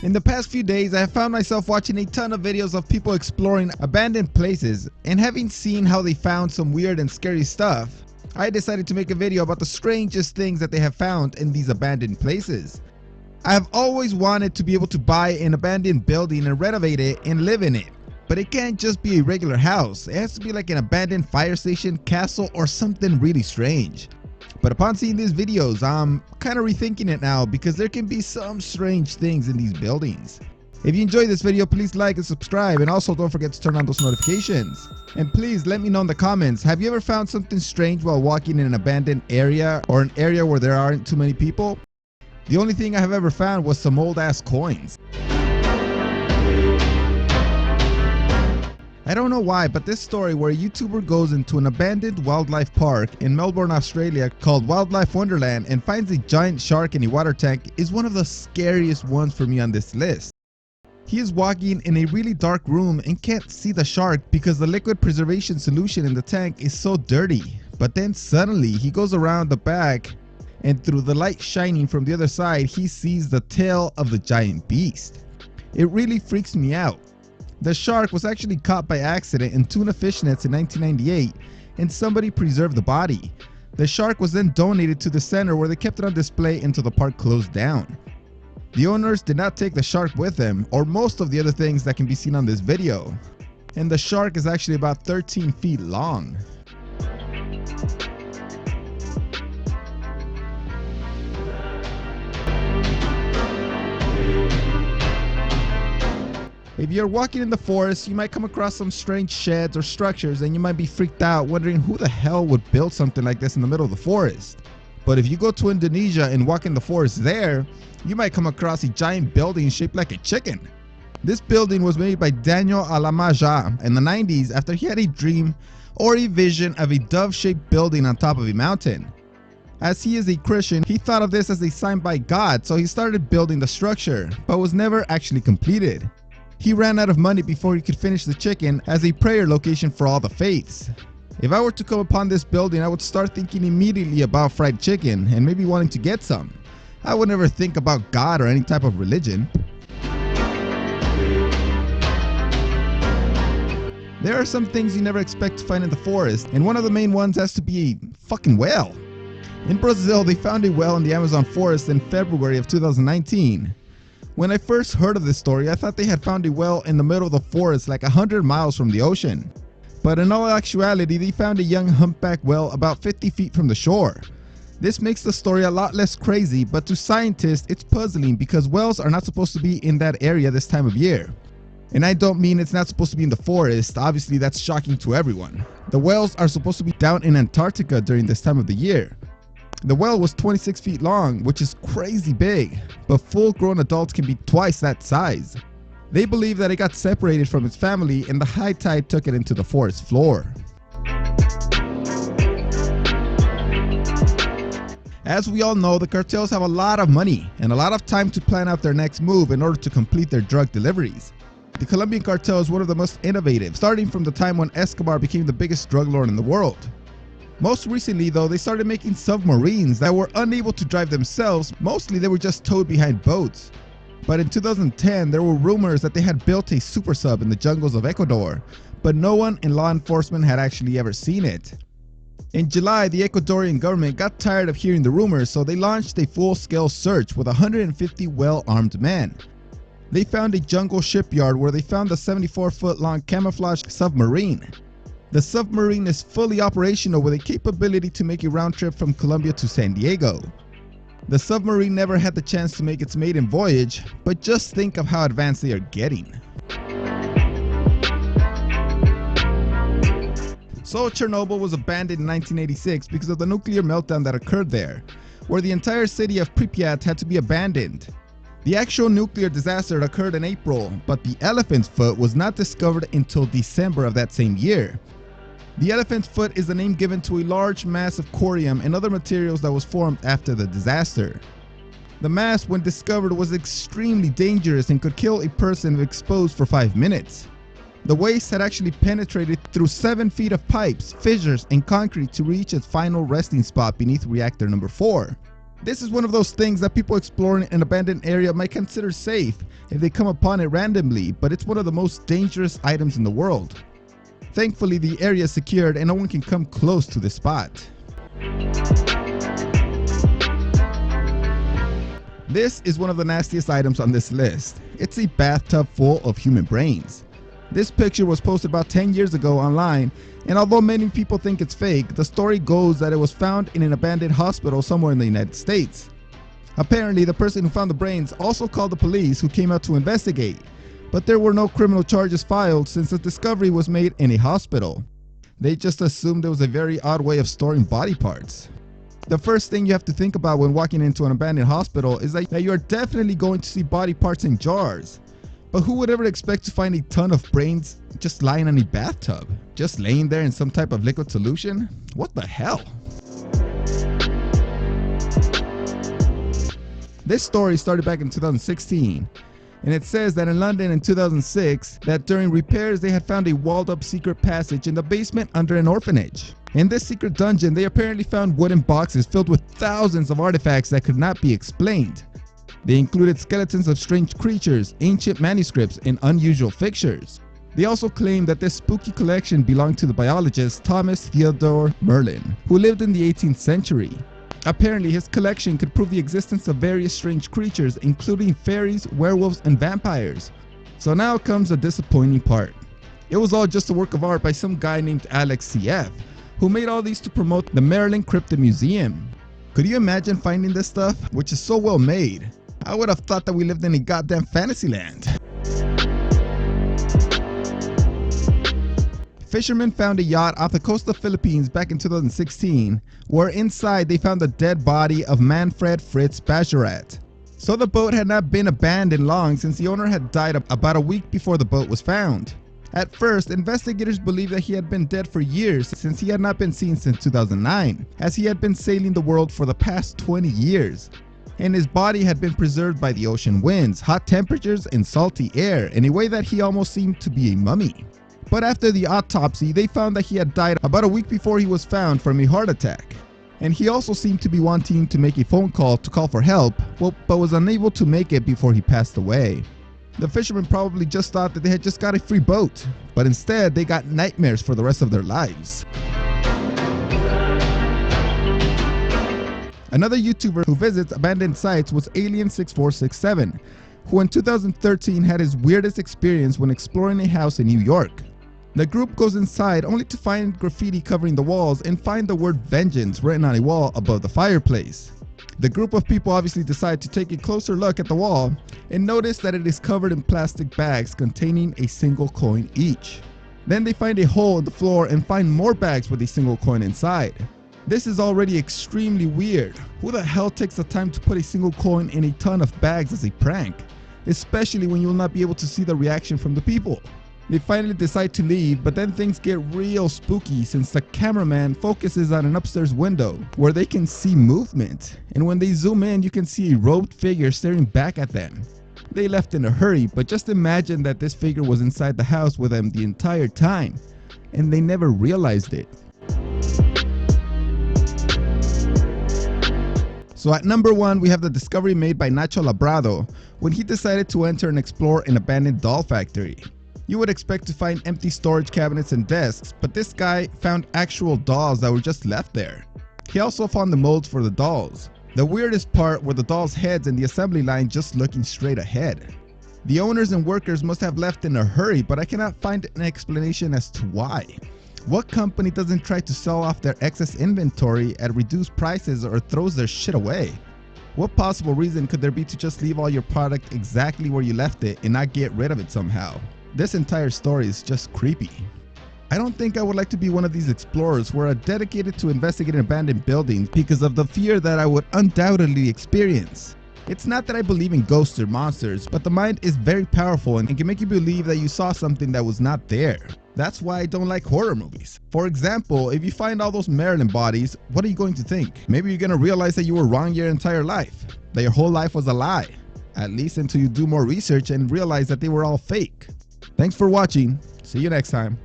In the past few days, I have found myself watching a ton of videos of people exploring abandoned places, and having seen how they found some weird and scary stuff, I decided to make a video about the strangest things that they have found in these abandoned places. I have always wanted to be able to buy an abandoned building and renovate it and live in it, but it can't just be a regular house. It has to be like an abandoned fire station, castle, or something really strange. But upon seeing these videos, I'm kind of rethinking it now because there can be some strange things in these buildings. If you enjoyed this video, please like and subscribe, and also don't forget to turn on those notifications. And please let me know in the comments, have you ever found something strange while walking in an abandoned area or an area where there aren't too many people? The only thing I have ever found was some old ass coins. I don't know why, but this story where a YouTuber goes into an abandoned wildlife park in Melbourne, Australia called Wildlife Wonderland and finds a giant shark in a water tank is one of the scariest ones for me on this list. He is walking in a really dark room and can't see the shark because the liquid preservation solution in the tank is so dirty. But then suddenly he goes around the back, and through the light shining from the other side, he sees the tail of the giant beast. It really freaks me out. The shark was actually caught by accident in tuna fish nets in 1998, and somebody preserved the body. The shark was then donated to the center where they kept it on display until the park closed down. The owners did not take the shark with them, or most of the other things that can be seen on this video. And the shark is actually about 13 feet long. If you're walking in the forest, you might come across some strange sheds or structures, and you might be freaked out wondering who the hell would build something like this in the middle of the forest. But if you go to Indonesia and walk in the forest there, you might come across a giant building shaped like a chicken. This building was made by Daniel Alamaja in the 90s after he had a dream or a vision of a dove-shaped building on top of a mountain. As he is a Christian, he thought of this as a sign by God, so he started building the structure, but was never actually completed. He ran out of money before he could finish the chicken as a prayer location for all the faiths. If I were to come upon this building, I would start thinking immediately about fried chicken and maybe wanting to get some. I would never think about God or any type of religion. There are some things you never expect to find in the forest, and one of the main ones has to be a fucking whale. In Brazil, they found a whale in the Amazon forest in February of 2019. When I first heard of this story, I thought they had found a whale in the middle of the forest like 100 miles from the ocean. But in all actuality, they found a young humpback whale about 50 feet from the shore. This makes the story a lot less crazy, but to scientists it's puzzling because whales are not supposed to be in that area this time of year. And I don't mean it's not supposed to be in the forest, obviously that's shocking to everyone. The whales are supposed to be down in Antarctica during this time of the year. The whale was 26 feet long, which is crazy big, but full-grown adults can be twice that size. They believe that it got separated from its family and the high tide took it into the forest floor. As we all know, the cartels have a lot of money and a lot of time to plan out their next move in order to complete their drug deliveries. The Colombian cartel is one of the most innovative, starting from the time when Escobar became the biggest drug lord in the world. Most recently though, they started making submarines that were unable to drive themselves. Mostly they were just towed behind boats. But in 2010 there were rumors that they had built a super sub in the jungles of Ecuador, but no one in law enforcement had actually ever seen it. In July, the Ecuadorian government got tired of hearing the rumors, so they launched a full-scale search with 150 well-armed men. They found a jungle shipyard where they found the 74-foot-long camouflage submarine. The submarine is fully operational with a capability to make a round trip from Colombia to San Diego. The submarine never had the chance to make its maiden voyage, but just think of how advanced they are getting. So Chernobyl was abandoned in 1986 because of the nuclear meltdown that occurred there, where the entire city of Pripyat had to be abandoned. The actual nuclear disaster occurred in April, but the elephant's foot was not discovered until December of that same year. The elephant's foot is the name given to a large mass of corium and other materials that was formed after the disaster. The mass, when discovered, was extremely dangerous and could kill a person if exposed for 5 minutes. The waste had actually penetrated through 7 feet of pipes, fissures, and concrete to reach its final resting spot beneath reactor number 4. This is one of those things that people exploring an abandoned area might consider safe if they come upon it randomly, but it's one of the most dangerous items in the world. Thankfully, the area is secured and no one can come close to the spot. This is one of the nastiest items on this list. It's a bathtub full of human brains. This picture was posted about 10 years ago online, and although many people think it's fake, the story goes that it was found in an abandoned hospital somewhere in the United States. Apparently, the person who found the brains also called the police, who came out to investigate, but there were no criminal charges filed since the discovery was made in a hospital. They just assumed it was a very odd way of storing body parts. The first thing you have to think about when walking into an abandoned hospital is that you are definitely going to see body parts in jars. But who would ever expect to find a ton of brains just lying in a bathtub? Just laying there in some type of liquid solution? What the hell? This story started back in 2016, and it says that in London in 2006, that during repairs they had found a walled up secret passage in the basement under an orphanage. In this secret dungeon, they apparently found wooden boxes filled with thousands of artifacts that could not be explained. They included skeletons of strange creatures, ancient manuscripts, and unusual fixtures. They also claimed that this spooky collection belonged to the biologist Thomas Theodore Merlin, who lived in the 18th century. Apparently, his collection could prove the existence of various strange creatures, including fairies, werewolves, and vampires. So now comes the disappointing part. It was all just a work of art by some guy named Alex CF, who made all these to promote the Maryland Cryptid Museum. Could you imagine finding this stuff, which is so well made? I would have thought that we lived in a goddamn fantasy land. Fishermen found a yacht off the coast of the Philippines back in 2016, where inside they found the dead body of Manfred Fritz Bajorat. So the boat had not been abandoned long, since the owner had died about a week before the boat was found. At first, investigators believed that he had been dead for years, since he had not been seen since 2009, as he had been sailing the world for the past 20 years. And his body had been preserved by the ocean winds, hot temperatures, and salty air in a way that he almost seemed to be a mummy. But after the autopsy, they found that he had died about a week before he was found from a heart attack. And he also seemed to be wanting to make a phone call to call for help, but was unable to make it before he passed away. The fishermen probably just thought that they had just got a free boat, but instead they got nightmares for the rest of their lives. Another YouTuber who visits abandoned sites was Alien6467, who in 2013 had his weirdest experience when exploring a house in New York. The group goes inside only to find graffiti covering the walls and find the word vengeance written on a wall above the fireplace. The group of people obviously decide to take a closer look at the wall and notice that it is covered in plastic bags containing a single coin each. Then they find a hole in the floor and find more bags with a single coin inside. This is already extremely weird. Who the hell takes the time to put a single coin in a ton of bags as a prank? Especially when you will not be able to see the reaction from the people. They finally decide to leave, but then things get real spooky since the cameraman focuses on an upstairs window where they can see movement. And when they zoom in, you can see a robed figure staring back at them. They left in a hurry, but just imagine that this figure was inside the house with them the entire time, and they never realized it. So at number 1, we have the discovery made by Nacho Labrado when he decided to enter and explore an abandoned doll factory. You would expect to find empty storage cabinets and desks, but this guy found actual dolls that were just left there. He also found the molds for the dolls. The weirdest part were the dolls' heads and the assembly line just looking straight ahead. The owners and workers must have left in a hurry, but I cannot find an explanation as to why. What company doesn't try to sell off their excess inventory at reduced prices or throws their shit away? What possible reason could there be to just leave all your product exactly where you left it and not get rid of it somehow? This entire story is just creepy. I don't think I would like to be one of these explorers who are dedicated to investigating abandoned buildings because of the fear that I would undoubtedly experience. It's not that I believe in ghosts or monsters, but the mind is very powerful and can make you believe that you saw something that was not there. That's why I don't like horror movies. For example, if you find all those Marilyn bodies, what are you going to think? Maybe you're going to realize that you were wrong your entire life, that your whole life was a lie. At least until you do more research and realize that they were all fake. Thanks for watching. See you next time.